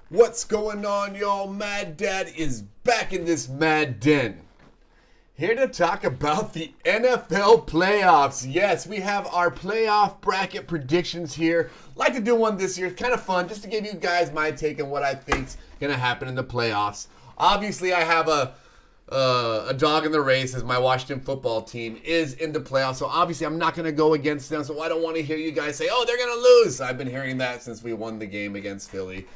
What's going on, y'all? Mad Dad is back in this Mad Den. Here to talk about the NFL playoffs. Yes, we have our playoff bracket predictions here. Like to do one this year. It's kind of fun just to give you guys my take on what I think's going to happen in the playoffs. Obviously, I have a dog in the race as my Washington football team is in the playoffs. So obviously, I'm not going to go against them. So I don't want to hear you guys say, oh, they're going to lose. I've been hearing that since we won the game against Philly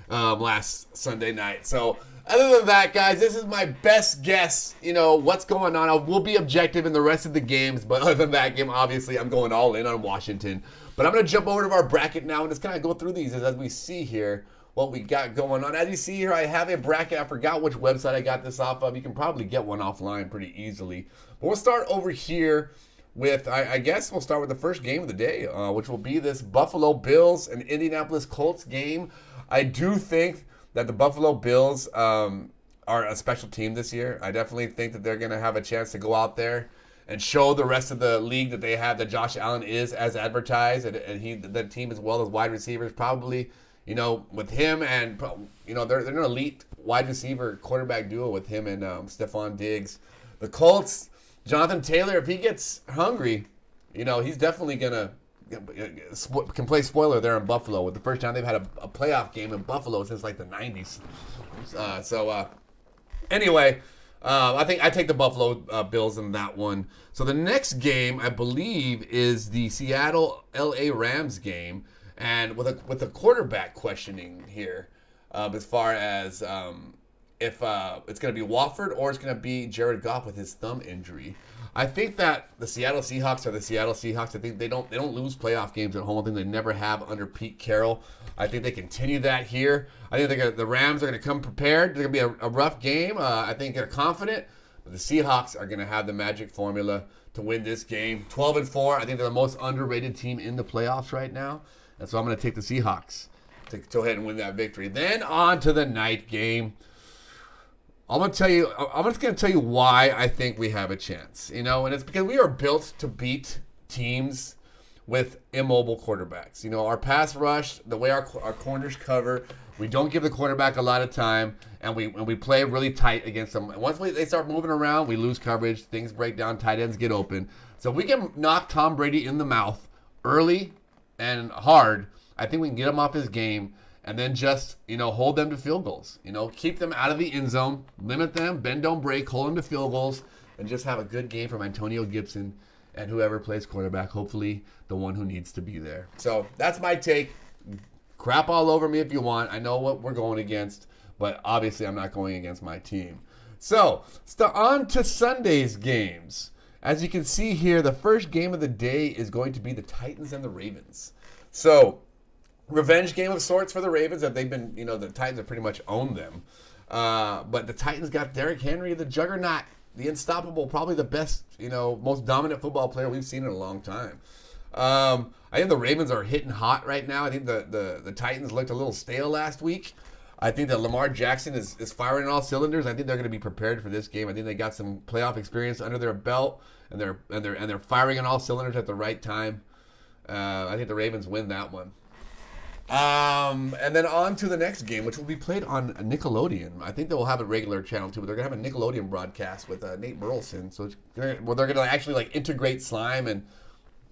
last Sunday night. So other than that, guys, this is my best guess, what's going on. I will be objective in the rest of the games, but other than that game, obviously, I'm going all in on Washington. But I'm going to jump over to our bracket now and just kind of go through these as we see here what we got going on. As you see here, I have a bracket. I forgot which website I got this off of. You can probably get one offline pretty easily. But we'll start over here with, I guess we'll start with the first game of the day, which will be this Buffalo Bills and Indianapolis Colts game. I do think that the Buffalo Bills are a special team this year. I definitely think that they're going to have a chance to go out there and show the rest of the league that they have, that Josh Allen is as advertised, and the team as well as wide receivers probably, with him and, they're an elite wide receiver quarterback duo with him and Stephon Diggs. The Colts, Jonathan Taylor, if he gets hungry, he's definitely going to can play spoiler there in Buffalo with the first time they've had a playoff game in Buffalo since like the 90s. Anyway, I think I take the Buffalo Bills in that one. So the next game, I believe, is the Seattle LA Rams game, and with a quarterback questioning here as far as if it's going to be Watford or it's going to be Jared Goff with his thumb injury. I think that the Seattle Seahawks are the Seattle Seahawks. I think they don't lose playoff games at home. I think they never have under Pete Carroll. I think they continue that here. I think the Rams are going to come prepared. They're going to be a rough game. I think they're confident. But the Seahawks are going to have the magic formula to win this game. 12-4. I think they're the most underrated team in the playoffs right now. And so I'm going to take the Seahawks to go ahead and win that victory. Then on to the night game. I'm just going to tell you why I think we have a chance, and it's because we are built to beat teams with immobile quarterbacks. Our pass rush, the way our corners cover, we don't give the quarterback a lot of time, and we play really tight against them. And once they start moving around, we lose coverage, things break down, tight ends get open. So if we can knock Tom Brady in the mouth early and hard, I think we can get him off his game. And then just, hold them to field goals. Keep them out of the end zone, limit them, bend, don't break, hold them to field goals, and just have a good game from Antonio Gibson and whoever plays quarterback, hopefully the one who needs to be there. So that's my take. Crap all over me if you want. I know what we're going against, but obviously I'm not going against my team. So, on to Sunday's games. As you can see here, the first game of the day is going to be the Titans and the Ravens. So, revenge game of sorts for the Ravens that they've been, the Titans have pretty much owned them. But the Titans got Derrick Henry, the juggernaut, the unstoppable, probably the best, most dominant football player we've seen in a long time. I think the Ravens are hitting hot right now. I think the Titans looked a little stale last week. I think that Lamar Jackson is firing on all cylinders. I think they're going to be prepared for this game. I think they got some playoff experience under their belt, and they're firing on all cylinders at the right time. I think the Ravens win that one. And then on to the next game, which will be played on Nickelodeon. I think they will have a regular channel too, but they're gonna have a Nickelodeon broadcast with Nate Burleson. So they're gonna actually integrate slime and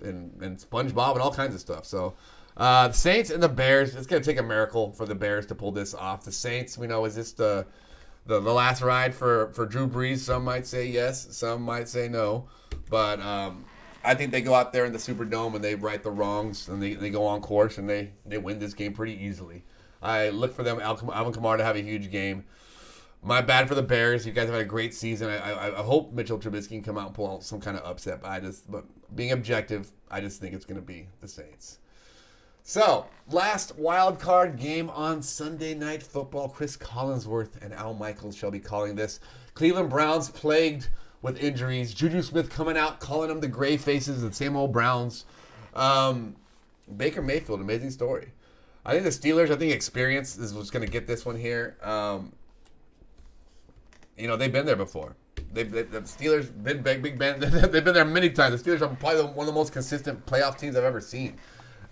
SpongeBob and all kinds of stuff. So the Saints and the Bears. It's gonna take a miracle for the Bears to pull this off. The Saints, is this the last ride for Drew Brees? Some might say yes, some might say no, but I think they go out there in the Superdome and they right the wrongs and they go on course and they win this game pretty easily. I look for them, Alvin Kamara, to have a huge game. My bad for the Bears. You guys have had a great season. I hope Mitchell Trubisky can come out and pull out some kind of upset. But being objective, I just think it's going to be the Saints. So, last wild card game on Sunday Night Football. Chris Collinsworth and Al Michaels shall be calling this. Cleveland Browns plagued with injuries. Juju Smith coming out, calling them the gray faces, the same old Browns. Baker Mayfield, amazing story. I think the Steelers, experience is what's going to get this one here. They've been there before. The Steelers, Big Ben, they've been there many times. The Steelers are probably one of the most consistent playoff teams I've ever seen.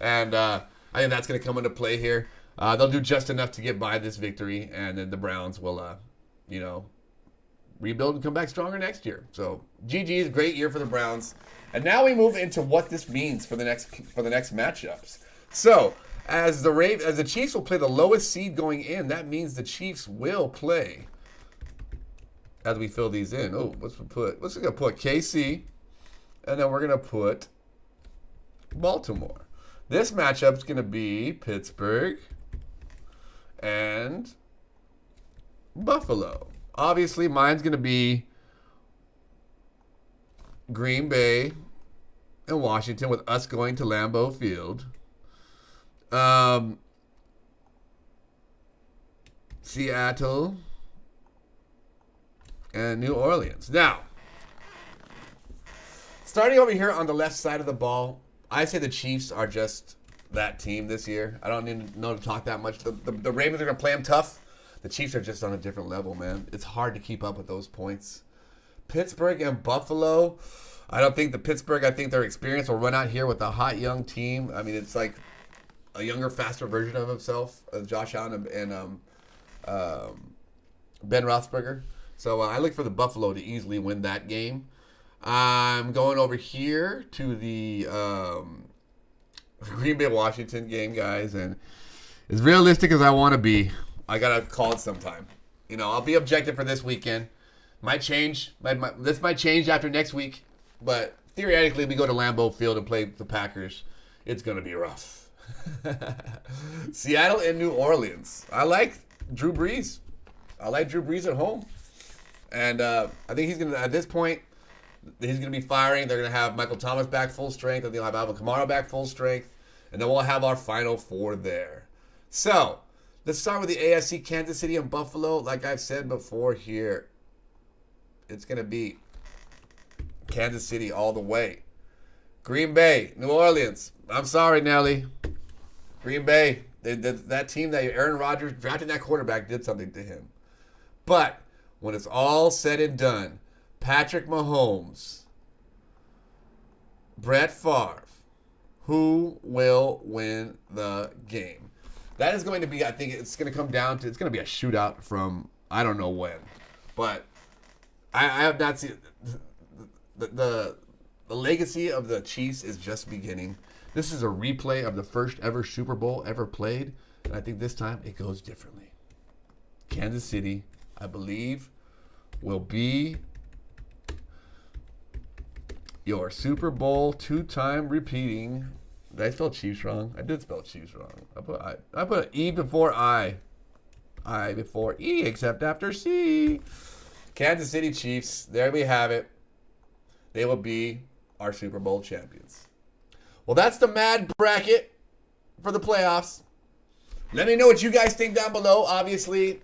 And I think that's going to come into play here. They'll do just enough to get by this victory, and then the Browns will, rebuild and come back stronger next year. So GG's, great year for the Browns. And now we move into what this means for the next matchups. So as the Chiefs will play the lowest seed going in, that means the Chiefs will play. As we fill these in, we're gonna put KC, and then we're gonna put Baltimore. This matchup is gonna be Pittsburgh and Buffalo. Obviously, mine's gonna be Green Bay and Washington, with us going to Lambeau Field. Seattle and New Orleans. Now, starting over here on the left side of the ball, I say the Chiefs are just that team this year. I don't need to know to talk that much. The Ravens are going to play them tough. The Chiefs are just on a different level, man. It's hard to keep up with those points. Pittsburgh and Buffalo. I think their experience will run out here with a hot young team. I mean, it's like a younger, faster version of himself, Josh Allen and Ben Roethlisberger. So I look for the Buffalo to easily win that game. I'm going over here to the Green Bay Washington game, guys, and as realistic as I want to be, I gotta call it sometime. I'll be objective for this weekend. Might change. This might change after next week, but theoretically, we go to Lambeau Field and play the Packers. It's gonna be rough. Seattle and New Orleans. I like Drew Brees. I like Drew Brees at home, and I think he's gonna. At this point, he's gonna be firing. They're gonna have Michael Thomas back full strength, and they'll have Alvin Kamara back full strength, and then we'll have our Final Four there. So let's start with the AFC, Kansas City and Buffalo. Like I've said before here, it's going to be Kansas City all the way. Green Bay, New Orleans. I'm sorry, Nelly. Green Bay, that team that Aaron Rodgers drafting that quarterback did something to him. But when it's all said and done, Patrick Mahomes, Brett Favre, who will win the game? That is going to be, I think it's going to come down to, it's going to be a shootout from I don't know when. But I have not seen, the legacy of the Chiefs is just beginning. This is a replay of the first ever Super Bowl ever played. And I think this time it goes differently. Kansas City, I believe, will be your Super Bowl two-time repeating. Did I spell Chiefs wrong? I did spell Chiefs wrong. I put an E before I. I before E, except after C. Kansas City Chiefs. There we have it. They will be our Super Bowl champions. Well, that's the Mad bracket for the playoffs. Let me know what you guys think down below. Obviously,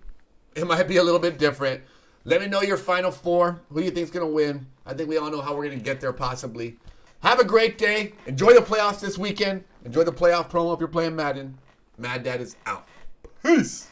it might be a little bit different. Let me know your Final Four. Who you think is going to win? I think we all know how we're going to get there possibly. Have a great day. Enjoy the playoffs this weekend. Enjoy the playoff promo if you're playing Madden. Mad Dad is out. Peace.